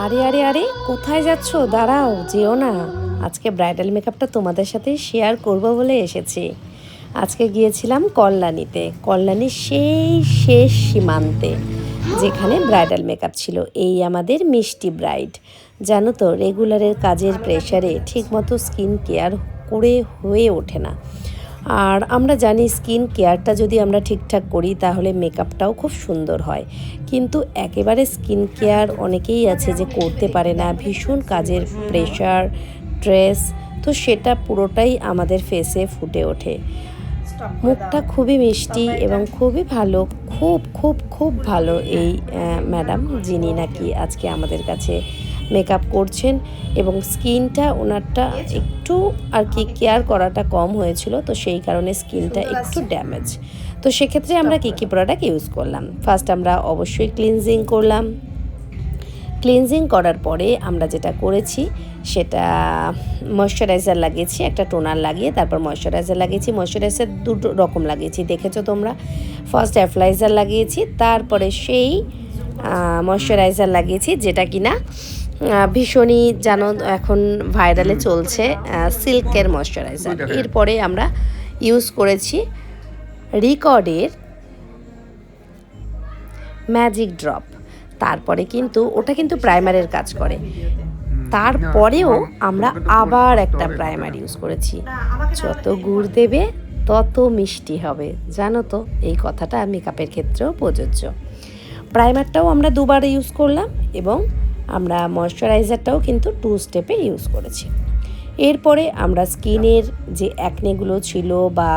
আরে আরে আরে, কোথায় যাচ্ছ? দাঁড়াও, যেও না। আজকে ব্রাইডাল মেকআপটা তোমাদের সাথে শেয়ার করব বলে এসেছি। আজকে গিয়েছিলাম কল্যাণীতে, কল্যাণীর সেই শেষ সীমান্তে, যেখানে ব্রাইডাল মেকআপ ছিল। এই আমাদের মিষ্টি ব্রাইড, জানো তো, রেগুলারের কাজের প্রেশারে ঠিকমতো স্কিন কেয়ার করে হয়ে ওঠে না। আর আমরা জানি স্কিন কেয়ারটা যদি আমরা ঠিকঠাক করি তাহলে মেকআপটাও খুব সুন্দর হয়, কিন্তু একেবারে স্কিন কেয়ার অনেকেই আছে যে করতে পারে না, ভীষণ কাজের প্রেশার, স্ট্রেস, তো সেটা পুরোটাই আমাদের ফেসে ফুটে ওঠে। মুখটা খুবই মিষ্টি এবং খুবই ভালো, খুব খুব খুব ভালো এই ম্যাডাম, যিনি নাকি আজকে আমাদের কাছে মেকআপ করছেন। এবং স্কিনটা ওনারটা একটু আর কি কেয়ার করাটা কম হয়েছিল, তো সেই কারণে স্কিনটা একটু ড্যামেজ। তো সেক্ষেত্রে আমরা কী কী প্রোডাক্ট ইউজ করলাম? ফার্স্ট আমরা অবশ্যই ক্লিনজিং করলাম। ক্লিনজিং করার পরে আমরা যেটা করেছি সেটা ময়শ্চারাইজার লাগিয়েছি, একটা টোনার লাগিয়ে তারপর ময়শ্চারাইজার লাগিয়েছি। ময়শ্চারাইজার দুটো রকম লাগিয়েছি, দেখেছো তোমরা। ফার্স্ট অ্যাপ্লাইজার লাগিয়েছি, তারপরে সেই ময়শ্চারাইজার লাগিয়েছি, যেটা কিনা ভীষণই জানো এখন ভাইরালে চলছে, সিল্কের ময়শ্চারাইজার। এরপরে আমরা ইউজ করেছি রিকর্ডের ম্যাজিক ড্রপ। তারপরে কিন্তু ওটা কিন্তু প্রাইমারের কাজ করে, তারপরেও আমরা আবার একটা প্রাইমার ইউজ করেছি। যত গুড় দেবে তত মিষ্টি হবে, জানো তো, এই কথাটা মেকআপের ক্ষেত্রেও প্রযোজ্য। প্রাইমারটাও আমরা দুবার ইউজ করলাম এবং আমরা ময়শ্চারাইজারটাও কিন্তু 2 স্টেপে ইউজ করেছি। এরপরে আমরা স্কিনের যে অ্যাকনেগুলো ছিল বা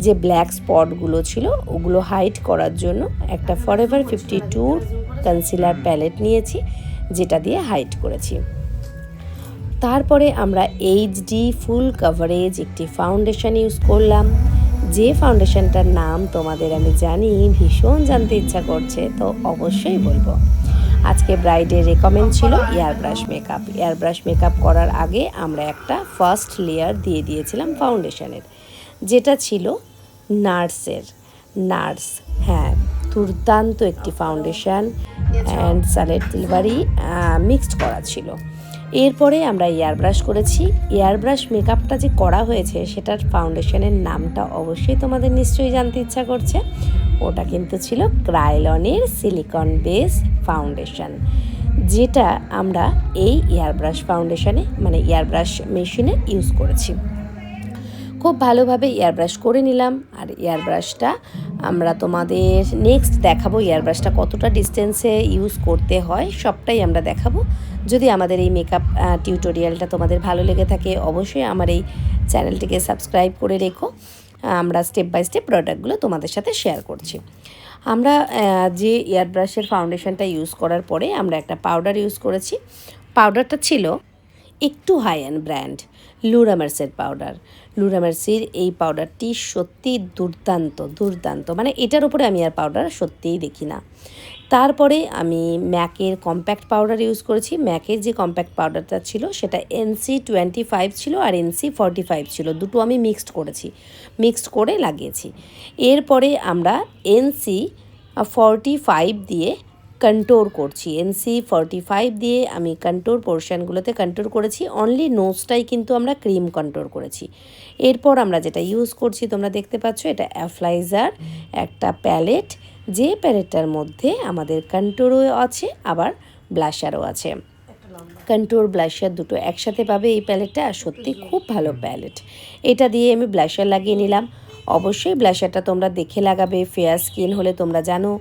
যে ব্ল্যাক স্পটগুলো ছিল ওগুলো হাইড করার জন্য একটা ফরএভার 52 কনসিলার প্যালেট নিয়েছি, যেটা দিয়ে হাইড করেছি। তারপরে আমরা এইচডি ফুল কভারেজ একটি ফাউন্ডেশন ইউজ করলাম, যে ফাউন্ডেশনটার নাম তোমাদের আমি জানি ভীষণ জানতে ইচ্ছা করছে, তো অবশ্যই বলবো। আজকে ব্রাইডের রেকমেন্ড ছিল এয়ারব্রাশ মেকআপ। এয়ারব্রাশ মেকআপ করার আগে আমরা একটা ফার্স্ট লেয়ার দিয়ে দিয়েছিলাম ফাউন্ডেশনের, যেটা ছিল নার্স। হ্যাঁ, দুর্দান্ত একটি ফাউন্ডেশন অ্যান্ড স্যালেড সিলভারি মিক্সড করা ছিল। এরপরে আমরা এয়ারব্রাশ করেছি। এয়ারব্রাশ মেকআপটা যে করা হয়েছে সেটার ফাউন্ডেশনের নামটা অবশ্যই তোমাদের নিশ্চয়ই জানতে ইচ্ছা করছে। ওটা কিন্তু ছিল ক্রায়োলনের সিলিকন বেস ফাউন্ডেশন, যেটা আমরা এই এয়ারব্রাশ ফাউন্ডেশনে মানে এয়ারব্রাশ মেশিনে ইউজ করেছি। খুব ভালোভাবে এয়ারব্রাশ করে নিলাম। আর এয়ারব্রাশটা আমরা তোমাদের নেক্সট দেখাবো, এয়ারব্রাশটা কতটা ডিস্টেন্সে ইউজ করতে হয় সবটাই আমরা দেখাবো। যদি আমাদের এই মেকআপ টিউটোরিয়ালটা তোমাদের ভালো লেগে থাকে অবশ্যই আমার এই চ্যানেলটিকে সাবস্ক্রাইব করে রেখো। আমরা স্টেপ বাই স্টেপ প্রোডাক্টগুলো তোমাদের সাথে শেয়ার করছি। আমরা যে এয়ারব্রাশের ফাউন্ডেশনটা ইউজ করার পরে আমরা একটা পাউডার ইউজ করেছি। পাউডারটা ছিল একটু হাই এন্ড ব্র্যান্ড লুরামার্সের পাউডার। লুরামার্সের এই পাউডারটি সত্যি দুর্দান্ত, মানে এটার উপরে আমি আর পাউডার সত্যিই দেখি না। তারপরে আমি ম্যাকের কম্প্যাক্ট পাউডার ইউজ করেছি। ম্যাকের যে কম্প্যাক্ট পাউডারটা ছিল সেটা NC25 ছিল আর NC45 ছিল, দুটো আমি মিক্সড করে লাগিয়েছি। এরপরে আমরা NC45 দিয়ে কন্ট্যুর করছি। NC45 দিয়ে আমি কন্ট্যুর পোর্শনগুলোতে কন্ট্যুর করেছি, অনলি নোজটাই কিন্তু আমরা ক্রিম কন্ট্যুর করেছি। এরপর আমরা যেটা ইউজ করছি তোমরা দেখতে পাচ্ছ, এটা অ্যাপ্লাইজার একটা প্যালেট, যে প্যালেটটার মধ্যে আমাদের কন্ট্যুরও আছে আবার ব্লাশারও আছে। কন্ট্যুর ব্লাশার দুটো একসাথে পাবে এই প্যালেটটা, আর সত্যি খুব ভালো প্যালেট। এটা দিয়ে আমি ব্লাশার লাগিয়ে নিলাম। অবশ্যই ব্লাশারটা তোমরা দেখে লাগাবে, ফেয়ার স্কিন হলে তোমরা জানো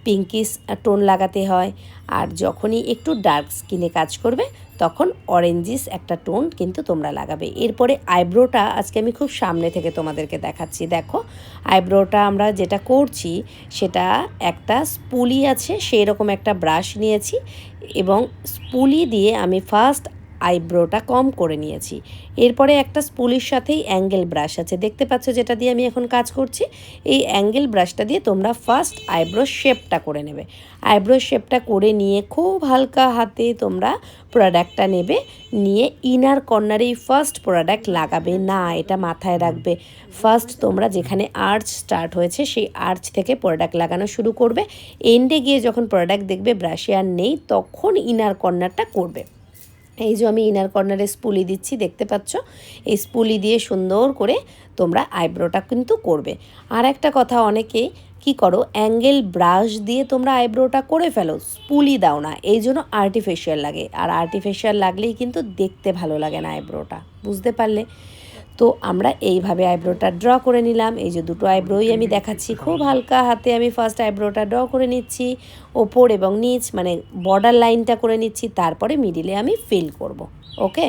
পিঙ্কিশ টোন লাগাতে হয়, আর যখনই একটু ডার্ক স্কিনে কাজ করবে তখন অরেঞ্জিস একটা টোন কিন্তু তোমরা লাগাবে। এরপরে আইব্রোটা আজকে আমি খুব সামনে থেকে তোমাদেরকে দেখাচ্ছি। দেখো, আইব্রোটা আমরা যেটা করছি সেটা একটা স্পুলি আছে, সেই রকম একটা ব্রাশ নিয়েছি এবং স্পুলি দিয়ে আমি ফার্স্ট আইব্রোটা কম করে নিয়েছি। এরপরে একটা স্পুলির সাথেই অ্যাঙ্গেল ব্রাশ আছে, দেখতে পাচ্ছ, যেটা দিয়ে আমি এখন কাজ করছি। এই অ্যাঙ্গেল ব্রাশটা দিয়ে তোমরা ফার্স্ট আইব্রো শেপটা করে নেবে। আইব্রো শেপটা করে নিয়ে খুব হালকা হাতে তোমরা প্রোডাক্টটা নেবে, নিয়ে ইনার কর্নারেই ফার্স্ট প্রোডাক্ট লাগাবে না, এটা মাথায় রাখবে। ফার্স্ট তোমরা যেখানে আর্চ স্টার্ট হয়েছে সেই আর্চ থেকে প্রোডাক্ট লাগানো শুরু করবে। এন্ডে গিয়ে যখন প্রোডাক্ট দেখবে ব্রাশে আর নেই, তখন ইনার কর্নারটা করবে। এই যে আমি ইনার কর্নারে স্পুলি দিচ্ছি, দেখতে পাচ্ছ, এই স্পুলি দিয়ে সুন্দর করে তোমরা আইব্রোটা কিন্তু করবে। আর একটা কথা, অনেকে কি করো, অ্যাঙ্গেল ব্রাশ দিয়ে তোমরা আইব্রোটা করে ফেলো, স্পুলি দাও না, এই জন্য আর্টিফিশিয়াল লাগে। আর আর্টিফিশিয়াল লাগলেই কিন্তু দেখতে ভালো লাগে না আইব্রোটা, বুঝতে পারলে? তো আমরা এইভাবে আইব্রোটা ড্র করে নিলাম। এই যে দুটো আইব্রোই আমি দেখাচ্ছি, খুব হালকা হাতে আমি ফার্স্ট আইব্রোটা ড্র করে নিচ্ছি, ওপর এবং নিচ মানে বর্ডার লাইনটা করে নিচ্ছি, তারপরে মিডিলে আমি ফিল করব। ওকে,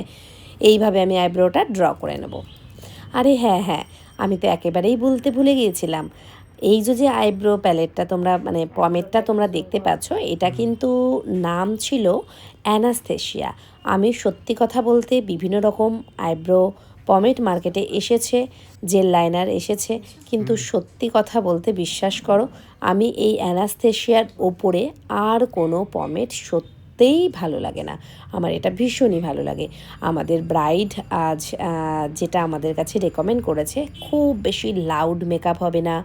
এইভাবে আমি আইব্রোটা ড্র করে নেব। আরে হ্যাঁ, আমি তো একেবারেই ভুলে গিয়েছিলাম, এই যে আইব্রো প্যালেটটা তোমরা মানে পমেটটা তোমরা দেখতে পাচ্ছ, এটা কিন্তু নাম ছিল অ্যানাস্থেসিয়া। আমি সত্যি কথা বলতে বিভিন্ন রকম আইব্রো পমেট মার্কেটে এসেছে, জেল লাইনার এসেছে, কিন্তু সত্যি কথা বলতে বিশ্বাস করো, আমি এই অ্যানাস্থেসিয়ার ওপরে আর কোনো পমেট সত্যিই ভালো লাগে না। আমার এটা ভীষণই ভালো লাগে। আমাদের ব্রাইড আজ যেটা আমাদের কাছে রেকমেন্ড করেছে, খুব বেশি লাউড মেকআপ হবে না,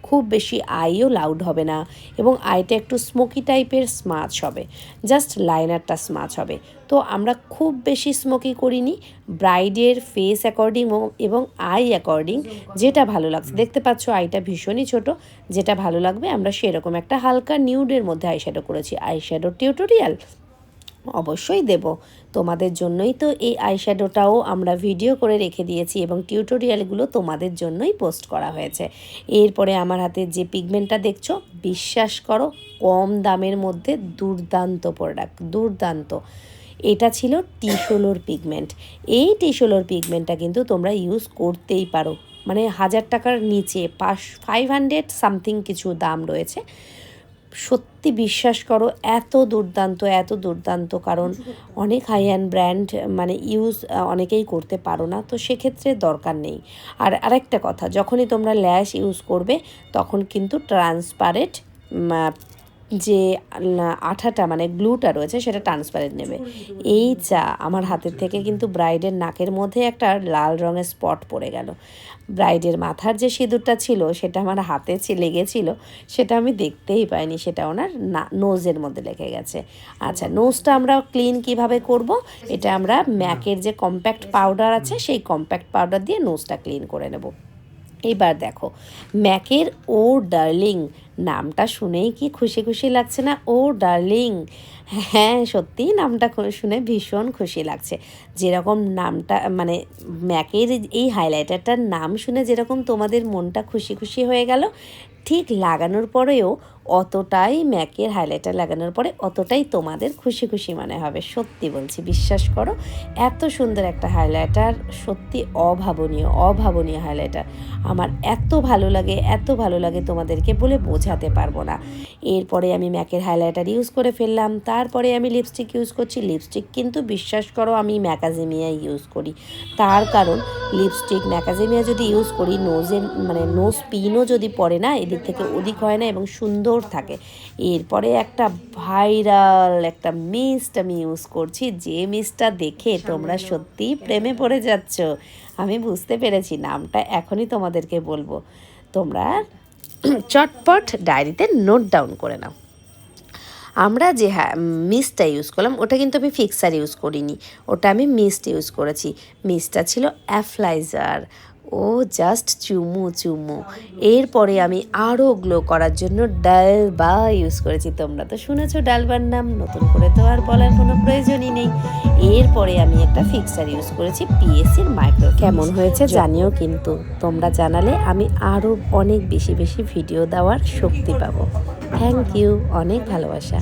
খুব বেশি আইও লাউড হবে না, এবং আইটা একটু স্মোকি টাইপের স্মাচ হবে, জাস্ট লাইনারটা স্মাচ হবে। তো আমরা খুব বেশি স্মোকি করিনি, ব্রাইডের ফেস অ্যাকর্ডিং এবং আই অ্যাকর্ডিং যেটা ভালো লাগছে, দেখতে পাচ্ছ আইটা ভীষণই ছোট, যেটা ভালো লাগবে আমরা সেরকম একটা হালকা নিউডের মধ্যে আইশ্যাডো করেছি। আইশ্যাডো টিউটোরিয়াল অবশ্যই দেব তোমাদের জন্যই, তো এই আইশ্যাডোটাও আমরা ভিডিও করে রেখে দিয়েছি এবং টিউটোরিয়ালগুলো তোমাদের জন্যই পোস্ট করা হয়েছে। এরপরে আমার হাতে যে পিগমেন্টটা দেখছো, বিশ্বাস করো কম দামের মধ্যে দুর্দান্ত প্রোডাক্ট, দুর্দান্ত। এটা ছিল টিসোলোর পিগমেন্ট। এই টিসোলোর পিগমেন্টটা কিন্তু তোমরা ইউজ করতেই পারো, মানে 1000 টাকার নিচে 500 সামথিং কিছু দাম রয়েছে। সত্যি বিশ্বাস করো এত দুর্দান্ত, কারণ অনেক হাই অ্যান্ড ব্র্যান্ড মানে ইউজ অনেকেই করতে পারো না, তো সেক্ষেত্রে দরকার নেই। আর আরেকটা কথা, যখনই তোমরা ল্যাশ ইউজ করবে তখন কিন্তু ট্রান্সপারেন্ট যে আঠাটা মানে গ্লুটা রয়েছে সেটা ট্রান্সপারেন্ট নেবে। এই যা আমার হাতের থেকে কিন্তু ব্রাইডের নাকের মধ্যে একটা লাল রঙের স্পট পড়ে গেল। ব্রাইডের মাথার যে সিঁদুরটা ছিল সেটা আমার হাতে লেগেছিল, সেটা আমি দেখতেই পাইনি, সেটা ওনার নোজের মধ্যে লেগে গেছে। আচ্ছা, নোজটা আমরা ক্লিন কিভাবে করব, এটা আমরা ম্যাকের যে কম্প্যাক্ট পাউডার আছে সেই কম্প্যাক্ট পাউডার দিয়ে নোজটা ক্লিন করে নেব। এবার দেখো, ম্যাকের ও ডার্লিং নামটা শুনেই কি খুশি লাগছে না? ও ডার্লিং, হ্যাঁ সত্যিই নামটা শুনে ভীষণ খুশি লাগছে। যেরকম নামটা মানে ম্যাকের এই হাইলাইটারটার নাম শুনে যেরকম তোমাদের মনটা খুশি হয়ে গেল, ঠিক লাগানোর পরেও অতটাই ম্যাকের হাইলাইটার লাগানোর পরে অতটাই তোমাদের খুশি মনে হবে। সত্যি বলছি, বিশ্বাস করো, এত সুন্দর একটা হাইলাইটার, সত্যি অভাবনীয় হাইলাইটার। আমার এত ভালো লাগে তোমাদেরকে বলে বোঝাতে পারবো না। এরপরে আমি ম্যাকের হাইলাইটার ইউজ করে ফেললাম, তারপরে আমি লিপস্টিক ইউজ করছি। লিপস্টিক কিন্তু বিশ্বাস করো আমি ম্যাকাজিমিয়া ইউজ করি, তার কারণ লিপস্টিক ম্যাকাজিমিয়া যদি ইউজ করি, নোজের মানে নোজ পিনও যদি পড়ে না, এদিক থেকে ওদিক হয় না এবং সুন্দর থাকে। এরপরে একটা ভাইরাল একটা মিস্ট আমি ইউজ করছি, যে মিস্টটা দেখে তোমরা সত্যিই প্রেমে পড়ে যাচ্ছ। আমি বুঝতে পেরেছি, নামটা এখনই তোমাদেরকে বলবো, তোমরা চটপট ডায়েরিতে নোট ডাউন করে নাও। আমরা যে মিস্টটা ইউজ করলাম ওটা কিন্তু আমি ফিক্সার ইউজ করিনি, ওটা আমি মিস্ট ইউজ করেছি। মিস্টটা ছিল অ্যাপ্লাইজার, ও জাস্ট চুমু। এরপরে আমি আরও গ্লো করার জন্য ডালবা ইউজ করেছি। তোমরা তো শুনেছো ডালবার নাম, নতুন করে তো আর বলার কোনো প্রয়োজনই নেই। এরপরে আমি একটা ফিক্সার ইউজ করেছি পিএসির মাইক্রো। কেমন হয়েছে জানিও, কিন্তু তোমরা জানালে আমি আরও অনেক বেশি ভিডিও দেওয়ার শক্তি পাবো। থ্যাংক ইউ, অনেক ভালোবাসা।